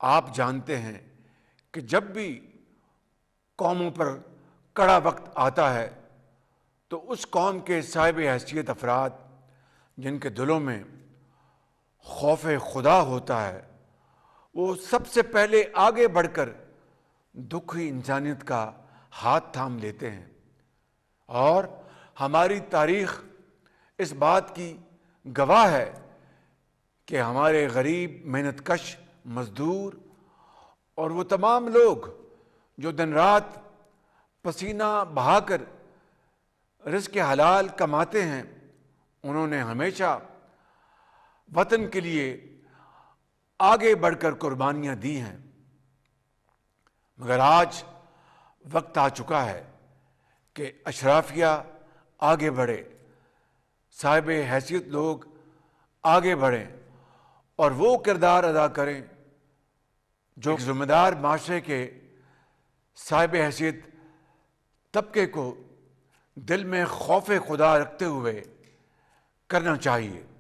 آپ جانتے ہیں کہ جب بھی قوموں پر کڑا وقت آتا ہے تو اس قوم کے صاحب حیثیت افراد جن کے دلوں میں خوف خدا ہوتا ہے وہ سب سے پہلے آگے بڑھ کر دکھی انسانیت کا ہاتھ تھام لیتے ہیں، اور ہماری تاریخ اس بات کی گواہ ہے کہ ہمارے غریب محنت کش مزدور اور وہ تمام لوگ جو دن رات پسینہ بہا کر رزق حلال کماتے ہیں، انہوں نے ہمیشہ وطن کے لیے آگے بڑھ کر قربانیاں دی ہیں۔ مگر آج وقت آ چکا ہے کہ اشرافیہ آگے بڑھے، صاحب حیثیت لوگ آگے بڑھیں اور وہ کردار ادا کریں جو ذمہ دار معاشرے کے صاحب حیثیت طبقے کو دل میں خوف خدا رکھتے ہوئے کرنا چاہیے۔